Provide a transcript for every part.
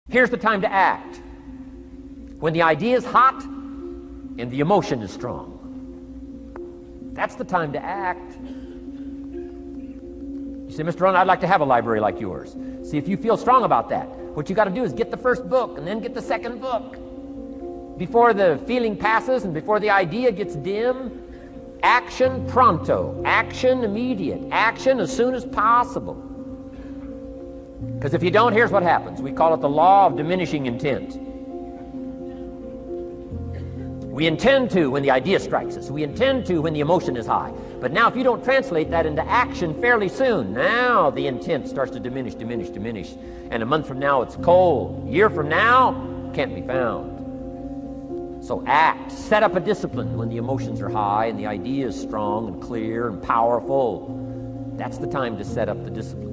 Here's the time to act. When the idea is hot and the emotion is strong. That's the time to act. You say, Mr. Rohn, I'd like to have a library like yours. See, if you feel strong about that, what you got to do is get the first book and then get the second book. Before the feeling passes and before the idea gets dim, action pronto, action immediate, action as soon as possible. Because if you don't, here's what happens. We call it the law of diminishing intent. We intend to when the idea strikes us. We intend to when the emotion is high. But now if you don't translate that into action fairly soon, now the intent starts to diminish. And a month from now it's cold. A year from now, can't be found. So act. Set up a discipline when the emotions are high and the idea is strong and clear and powerful. That's the time to set up the discipline.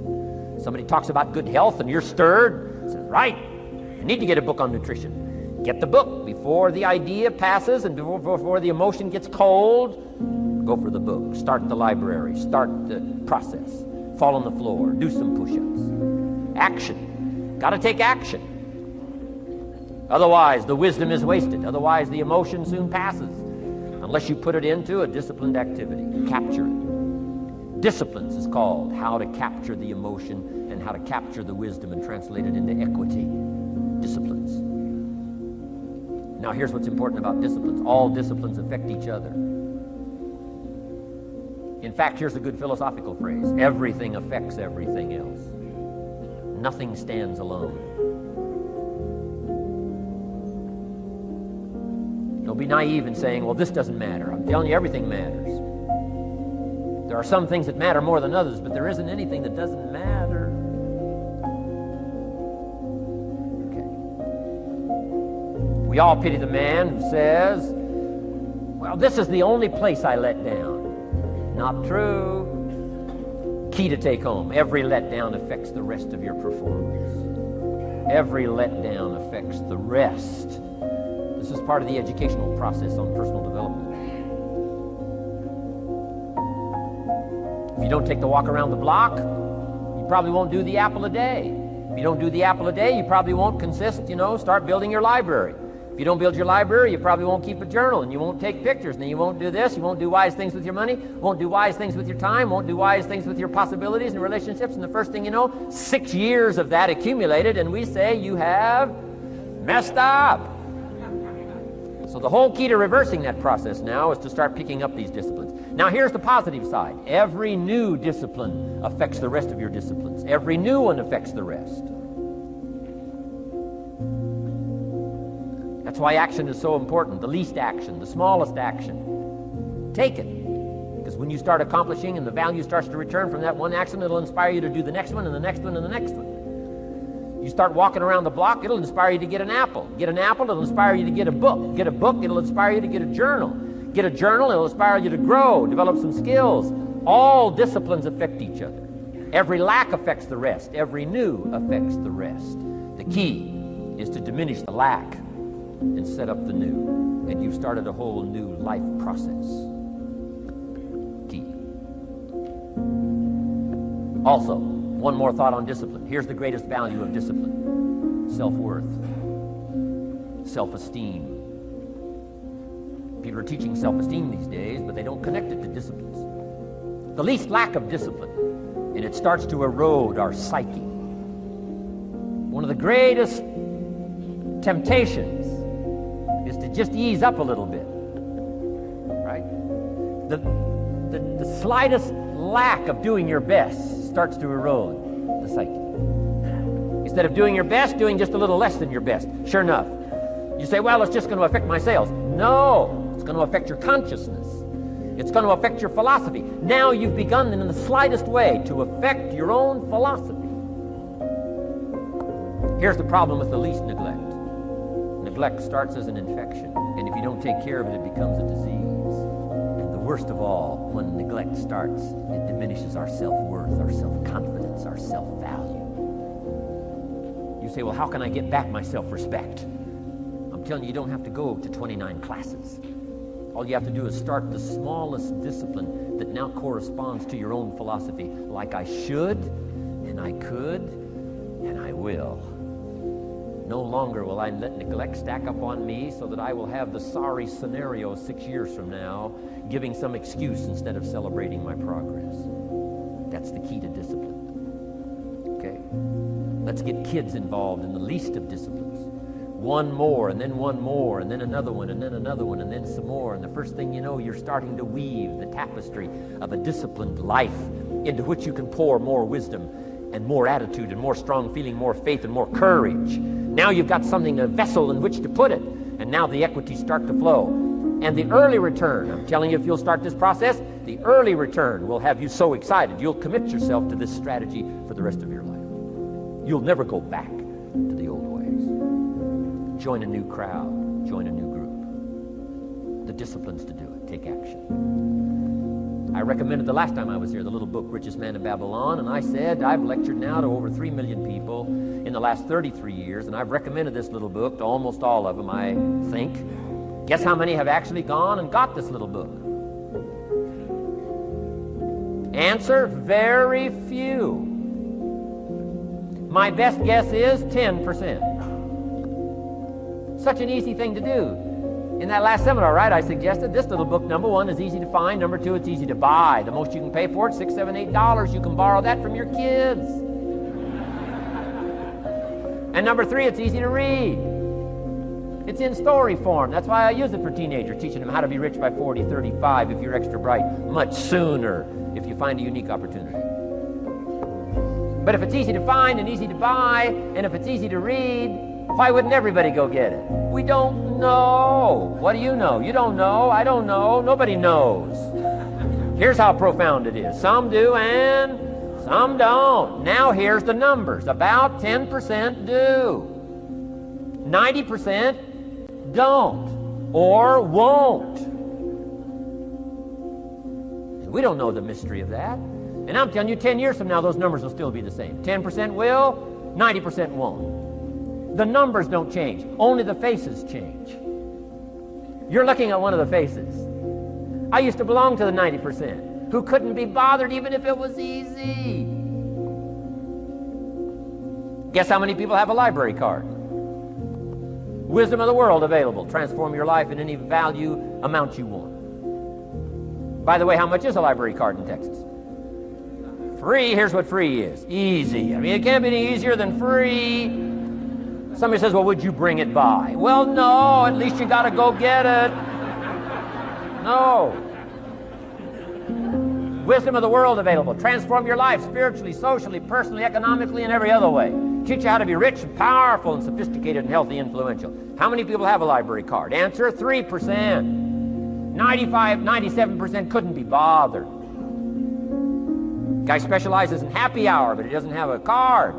Somebody talks about good health and you're stirred. Says, right, I need to get a book on nutrition. Get the book before the idea passes and before the emotion gets cold. Go for the book. Start the library. Start the process. Fall on the floor. Do some push-ups. Action. Got to take action. Otherwise, the wisdom is wasted. Otherwise, the emotion soon passes. Unless you put it into a disciplined activity. Capture it. Disciplines is called how to capture the emotion and how to capture the wisdom and translate it into equity. Disciplines. Now here's what's important about disciplines. All disciplines affect each other. In fact, here's a good philosophical phrase. Everything affects everything else. Nothing stands alone. Don't be naive in saying, well, this doesn't matter. I'm telling you, everything matters. There are some things that matter more than others, but there isn't anything that doesn't matter. We all pity the man who says, well, this is the only place I let down. Not true. Key to take home. Every letdown affects the rest of your performance. Every letdown affects the rest. This is part of the educational process on personal development. If you don't take the walk around the block, you probably won't do the apple a day. If you don't do the apple a day, you probably won't start building your library. If you don't build your library, you probably won't keep a journal, and you won't take pictures, and then you won't do this, you won't do wise things with your money, won't do wise things with your time, won't do wise things with your possibilities and relationships, and the first thing you know, 6 years of that accumulated, and we say you have messed up. So the whole key to reversing that process now is to start picking up these disciplines. Now here's the positive side. Every new discipline affects the rest of your disciplines. Every new one affects the rest. That's why action is so important. The least action, the smallest action. Take it. Because when you start accomplishing and the value starts to return from that one action, it'll inspire you to do the next one and the next one and the next one. You start walking around the block, it'll inspire you to get an apple. Get an apple, it'll inspire you to get a book. Get a book, it'll inspire you to get a journal. Get a journal, it'll inspire you to grow, develop some skills. All disciplines affect each other. Every lack affects the rest. Every new affects the rest. The key is to diminish the lack and set up the new. And you've started a whole new life process. Key. Also, one more thought on discipline. Here's the greatest value of discipline. Self-worth. Self-esteem. People are teaching self-esteem these days, but they don't connect it to disciplines. The least lack of discipline, and it starts to erode our psyche. One of the greatest temptations is to just ease up a little bit, right? The slightest lack of doing your best starts to erode the psyche. Instead of doing your best, doing just a little less than your best. Sure enough, you say, well, it's just going to affect my sales. No, it's going to affect your consciousness. It's going to affect your philosophy. Now you've begun in the slightest way to affect your own philosophy. Here's the problem with the least neglect. Neglect starts as an infection, and if you don't take care of it, it becomes a disease. And the worst of all, when neglect starts, it diminishes our self-worth, our self-confidence, our self-value. You say, well, how can I get back my self-respect? I'm telling you, you don't have to go to 29 classes. All you have to do is start the smallest discipline that now corresponds to your own philosophy, like I should, and I could, and I will. No longer will I let neglect stack up on me so that I will have the sorry scenario 6 years from now, giving some excuse instead of celebrating my progress. That's the key to discipline. Okay? Let's get kids involved in the least of disciplines. One more, and then one more, and then another one, and then another one, and then some more. And the first thing you know, you're starting to weave the tapestry of a disciplined life into which you can pour more wisdom and more attitude and more strong feeling, more faith and more courage. Now you've got something, a vessel in which to put it. And now the equities start to flow. And the early return, I'm telling you, if you'll start this process, the early return will have you so excited. You'll commit yourself to this strategy for the rest of your life. You'll never go back to the old ways. Join a new crowd. Join a new group. The disciplines to do it. Take action. I recommended the last time I was here the little book, Richest Man in Babylon, and I said I've lectured now to over 3 million people in the last 33 years, and I've recommended this little book to almost all of them, I think. Guess how many have actually gone and got this little book? Answer, very few. My best guess is 10%. Such an easy thing to do. In that last seminar, right, I suggested this little book, number one, is easy to find. Number two, it's easy to buy. The most you can pay for it, $6, $7, $8. You can borrow that from your kids. And number three, it's easy to read. It's in story form. That's why I use it for teenagers, teaching them how to be rich by 40, 35 if you're extra bright, much sooner if you find a unique opportunity. But if it's easy to find and easy to buy, and if it's easy to read, why wouldn't everybody go get it? We don't know. What do you know? You don't know. I don't know. Nobody knows. Here's how profound it is. Some do and some don't. Now here's the numbers. About 10% do. 90% don't or won't. We don't know the mystery of that. And I'm telling you, 10 years from now, those numbers will still be the same. 10% will, 90% won't. The numbers don't change. Only the faces change. You're looking at one of the faces. I used to belong to the 90% who couldn't be bothered even if it was easy. Guess how many people have a library card? Wisdom of the world available. Transform your life in any value amount you want. By the way, how much is a library card in Texas? Free. Here's what free is. Easy. I mean, it can't be any easier than free. Somebody says, well, would you bring it by? Well, no. At least you got to go get it. No. Wisdom of the world available. Transform your life spiritually, socially, personally, economically, and every other way. Teach you how to be rich and powerful and sophisticated and healthy, influential. How many people have a library card? Answer, 3%. 95, 97% couldn't be bothered. Guy specializes in happy hour, but he doesn't have a card.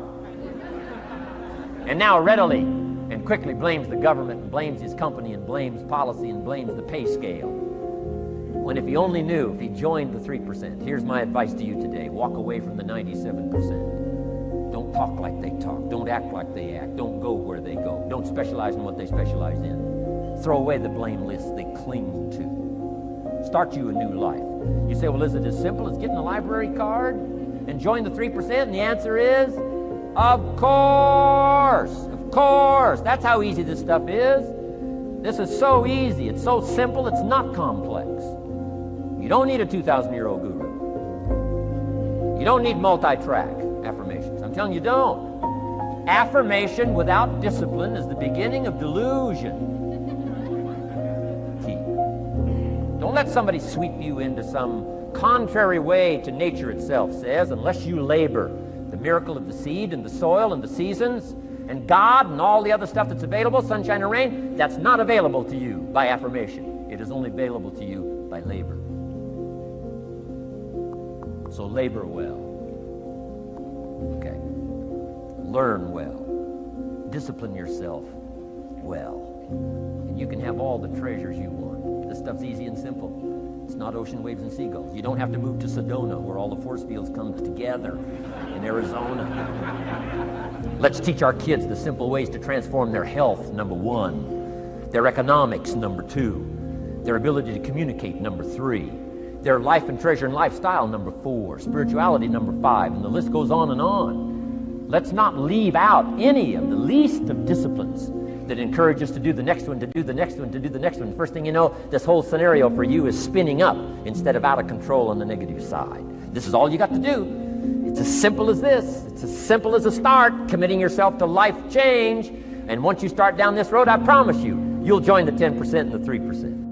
And now readily and quickly blames the government and blames his company and blames policy and blames the pay scale. When if he only knew, if he joined the 3%, here's my advice to you today. Walk away from the 97%. Don't talk like they talk. Don't act like they act. Don't go where they go. Don't specialize in what they specialize in. Throw away the blame list they cling to. Start you a new life. You say, well, is it as simple as getting a library card and join the 3%? And the answer is, of course. Of course. That's how easy this stuff is. This is so easy. It's so simple. It's not complex. You don't need a 2,000-year-old guru. You don't need multi-track affirmations. I'm telling you, don't. Affirmation without discipline is the beginning of delusion. Don't let somebody sweep you into some contrary way to nature itself says, unless you labor the miracle of the seed and the soil and the seasons and God and all the other stuff that's available, sunshine and rain, that's not available to you by affirmation. It is only available to you by labor. So labor well. Okay. Learn well. Discipline yourself well. And you can have all the treasures you want. This stuff's easy and simple. It's not ocean waves and seagulls. You don't have to move to Sedona where all the force fields come together in Arizona. Let's teach our kids the simple ways to transform their health, number one. Their economics, number two. Their ability to communicate, number three. Their life and treasure and lifestyle, number four. Spirituality, number five. And the list goes on and on. Let's not leave out any of the least of disciplines that encourage us to do the next one, to do the next one, to do the next one. First thing you know, this whole scenario for you is spinning up instead of out of control on the negative side. This is all you got to do. It's as simple as this. It's as simple as a start, committing yourself to life change. And once you start down this road, I promise you, you'll join the 10% and the 3%.